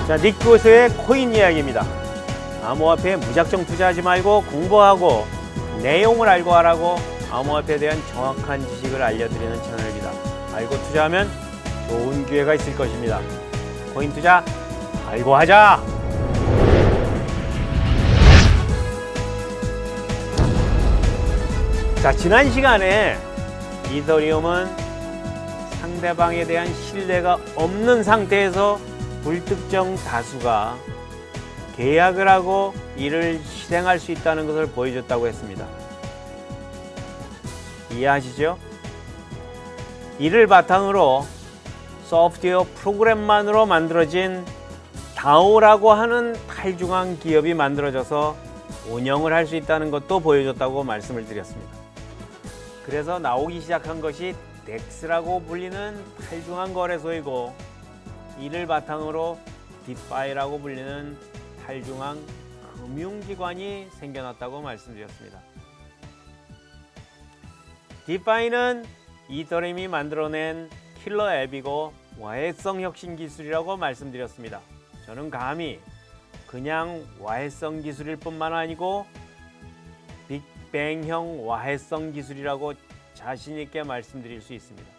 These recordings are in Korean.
자, 닉 교수의 코인 이야기입니다. 암호화폐에 무작정 투자하지 말고 공부하고 내용을 알고 하라고 암호화폐에 대한 정확한 지식을 알려드리는 채널입니다. 알고 투자하면 좋은 기회가 있을 것입니다. 코인 투자 알고 하자! 자, 지난 시간에 이더리움은 상대방에 대한 신뢰가 없는 상태에서 불특정 다수가 계약을 하고 이를 실행할 수 있다는 것을 보여줬다고 했습니다. 이해하시죠? 이를 바탕으로 소프트웨어 프로그램만으로 만들어진 다오라고 하는 탈중앙 기업이 만들어져서 운영을 할 수 있다는 것도 보여줬다고 말씀을 드렸습니다. 그래서 나오기 시작한 것이 덱스라고 불리는 탈중앙 거래소이고, 이를 바탕으로 디파이라고 불리는 탈중앙 금융기관이 생겨났다고 말씀드렸습니다. 디파이는 이더리움이 만들어낸 킬러 앱이고 와해성 혁신 기술이라고 말씀드렸습니다. 저는 감히 그냥 와해성 기술일 뿐만 아니고 빅뱅형 와해성 기술이라고 자신 있게 말씀드릴 수 있습니다.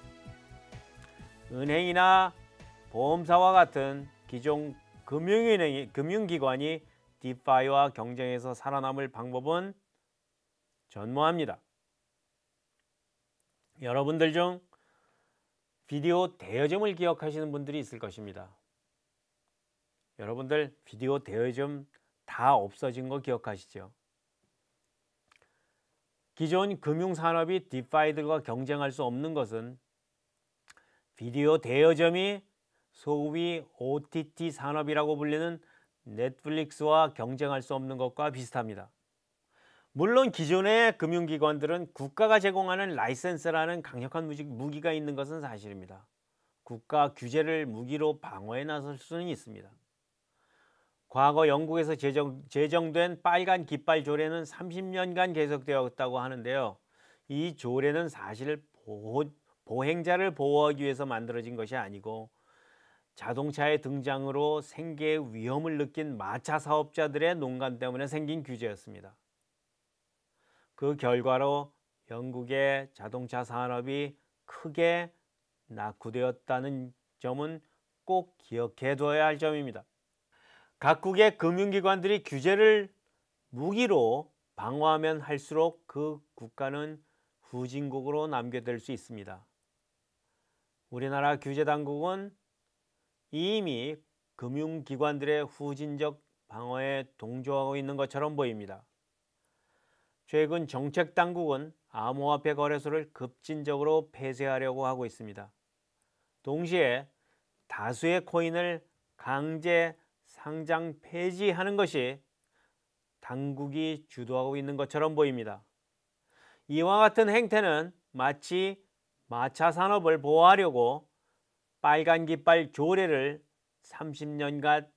은행이나 보험사와 같은 기존 금융기관이 디파이와 경쟁해서 살아남을 방법은 전무합니다. 여러분들 중 비디오 대여점을 기억하시는 분들이 있을 것입니다. 여러분들 비디오 대여점 다 없어진 거 기억하시죠? 기존 금융산업이 디파이들과 경쟁할 수 없는 것은 비디오 대여점이 소위 OTT 산업이라고 불리는 넷플릭스와 경쟁할 수 없는 것과 비슷합니다. 물론 기존의 금융기관들은 국가가 제공하는 라이센스라는 강력한 무기가 있는 것은 사실입니다. 국가 규제를 무기로 방어해 나설 수는 있습니다. 과거 영국에서 제정된 빨간 깃발 조례는 30년간 계속되었다고 하는데요. 이 조례는 사실 보행자를 보호하기 위해서 만들어진 것이 아니고 자동차의 등장으로 생계의 위험을 느낀 마차 사업자들의 농간 때문에 생긴 규제였습니다. 그 결과로 영국의 자동차 산업이 크게 낙후되었다는 점은 꼭 기억해 둬야 할 점입니다. 각국의 금융기관들이 규제를 무기로 방어하면 할수록 그 국가는 후진국으로 남겨질 수 있습니다. 우리나라 규제당국은 이미 금융기관들의 후진적 방어에 동조하고 있는 것처럼 보입니다. 최근 정책당국은 암호화폐 거래소를 급진적으로 폐쇄하려고 하고 있습니다. 동시에 다수의 코인을 강제 상장 폐지하는 것이 당국이 주도하고 있는 것처럼 보입니다. 이와 같은 행태는 마치 마차 산업을 보호하려고 빨간 깃발 조례를 30년간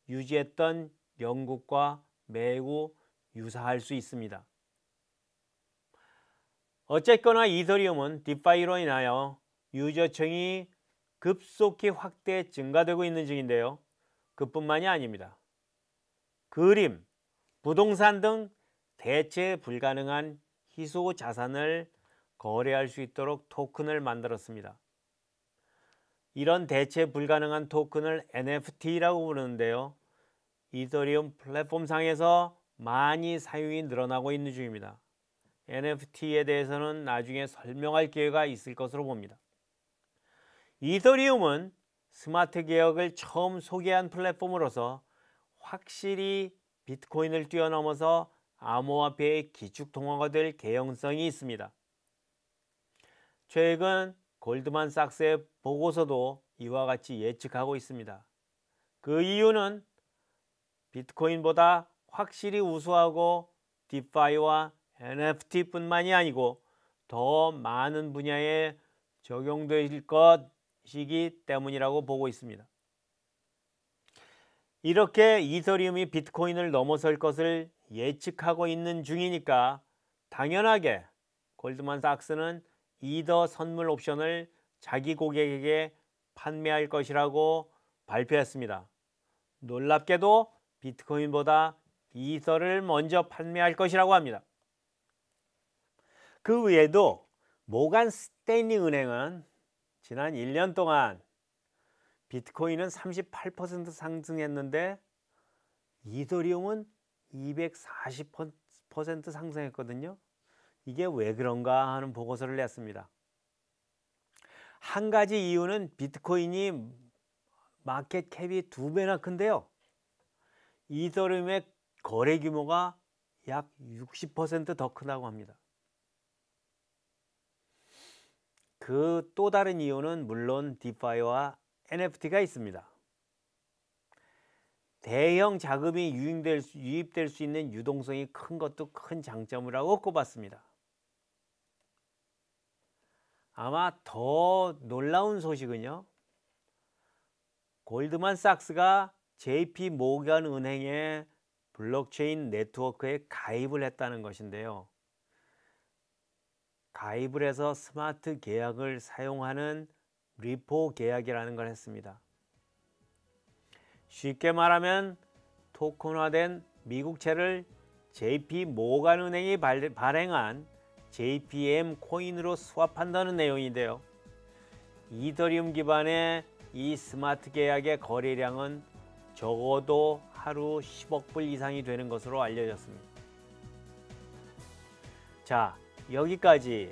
유지했던 영국과 매우 유사할 수 있습니다. 어쨌거나 이더리움은 디파이로 인하여 유저층이 급속히 확대 증가되고 있는 중인데요. 그뿐만이 아닙니다. 그림, 부동산 등 대체 불가능한 희소 자산을 거래할 수 있도록 토큰을 만들었습니다. 이런 대체 불가능한 토큰을 NFT라고 부르는데요. 이더리움 플랫폼상에서 많이 사용이 늘어나고 있는 중입니다. NFT에 대해서는 나중에 설명할 기회가 있을 것으로 봅니다. 이더리움은 스마트 개혁을 처음 소개한 플랫폼으로서 확실히 비트코인을 뛰어넘어서 암호화폐의 기축통화가 될 개연성이 있습니다. 최근 골드만삭스의 보고서도 이와 같이 예측하고 있습니다. 그 이유는 비트코인보다 확실히 우수하고 디파이와 NFT뿐만이 아니고 더 많은 분야에 적용될 것이기 때문이라고 보고 있습니다. 이렇게 이더리움이 비트코인을 넘어설 것을 예측하고 있는 중이니까 당연하게 골드만삭스는 이더 선물 옵션을 자기 고객에게 판매할 것이라고 발표했습니다. 놀랍게도 비트코인보다 이더를 먼저 판매할 것이라고 합니다. 그 외에도 모간 스탠리 은행은 지난 1년 동안 비트코인은 38% 상승했는데 이더리움은 240% 상승했거든요. 이게 왜 그런가 하는 보고서를 냈습니다. 한 가지 이유는 비트코인이 마켓 캡이 2배나 큰데요. 이더리움의 거래 규모가 약 60% 더 크다고 합니다. 그 또 다른 이유는 물론 디파이와 NFT가 있습니다. 대형 자금이 유입될 수 있는 유동성이 큰 것도 큰 장점이라고 꼽았습니다. 아마 더 놀라운 소식은요, 골드만삭스가 JP 모건 은행의 블록체인 네트워크에 가입을 했다는 것인데요. 가입을 해서 스마트 계약을 사용하는 리포 계약이라는 걸 했습니다. 쉽게 말하면 토큰화된 미국채를 JP 모건 은행이 발행한 JPM 코인으로 스왑한다는 내용인데요. 이더리움 기반의 이 스마트 계약의 거래량은 적어도 하루 10억 불 이상이 되는 것으로 알려졌습니다. 자, 여기까지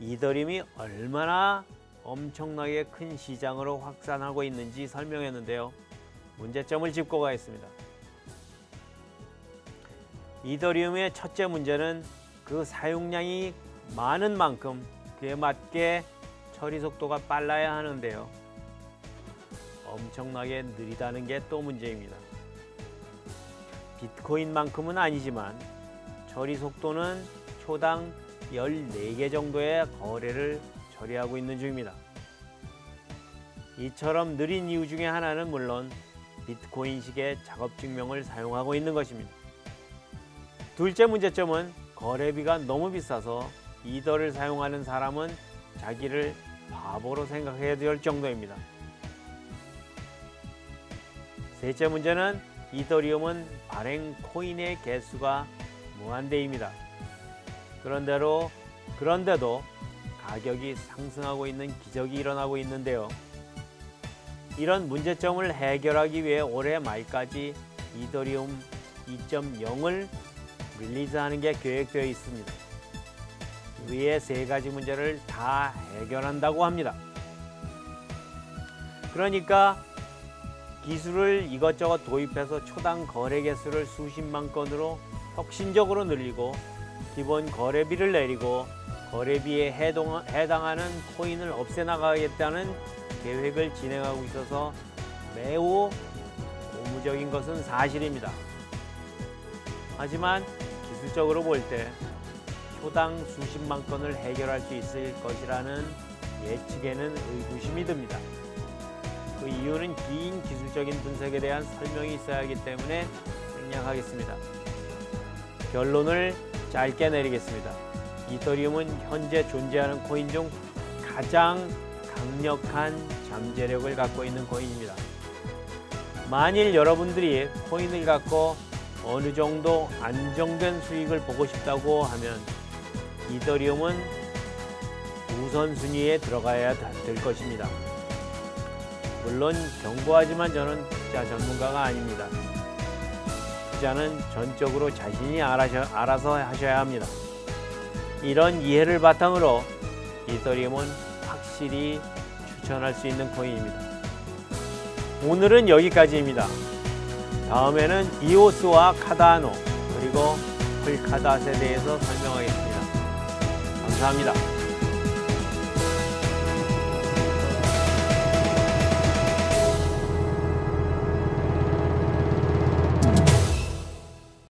이더리움이 얼마나 엄청나게 큰 시장으로 확산하고 있는지 설명했는데요. 문제점을 짚고 가겠습니다. 이더리움의 첫째 문제는 그 사용량이 많은 만큼 그에 맞게 처리 속도가 빨라야 하는데요. 엄청나게 느리다는 게 또 문제입니다. 비트코인만큼은 아니지만 처리 속도는 초당 14개 정도의 거래를 처리하고 있는 중입니다. 이처럼 느린 이유 중에 하나는 물론 비트코인식의 작업증명을 사용하고 있는 것입니다. 둘째 문제점은 거래비가 너무 비싸서 이더를 사용하는 사람은 자기를 바보로 생각해야 될 정도입니다. 셋째 문제는 이더리움은 발행 코인의 개수가 무한대입니다. 그런데도 가격이 상승하고 있는 기적이 일어나고 있는데요. 이런 문제점을 해결하기 위해 올해 말까지 이더리움 2.0을 릴리즈하는 게 계획되어 있습니다. 위의 세 가지 문제를 다 해결한다고 합니다. 그러니까 기술을 이것저것 도입해서 초당 거래 개수를 수십만 건으로 혁신적으로 늘리고 기본 거래비를 내리고 거래비에 해당하는 코인을 없애나가겠다는 계획을 진행하고 있어서 매우 고무적인 것은 사실입니다. 하지만 기술적으로 볼 때 초당 수십만 건을 해결할 수 있을 것이라는 예측에는 의구심이 듭니다. 그 이유는 긴 기술적인 분석에 대한 설명이 있어야 하기 때문에 생략하겠습니다. 결론을 짧게 내리겠습니다. 이더리움은 현재 존재하는 코인 중 가장 강력한 잠재력을 갖고 있는 코인입니다. 만일 여러분들이 코인을 갖고 어느 정도 안정된 수익을 보고 싶다고 하면 이더리움은 우선순위에 들어가야 될 것입니다. 물론 경고하지만 저는 투자 전문가가 아닙니다. 투자는 전적으로 자신이 알아서 하셔야 합니다. 이런 이해를 바탕으로 이더리움은 확실히 추천할 수 있는 코인입니다. 오늘은 여기까지입니다. 다음에는 이오스와 카다노 그리고 폴카닷에 대해서 설명하겠습니다. 감사합니다.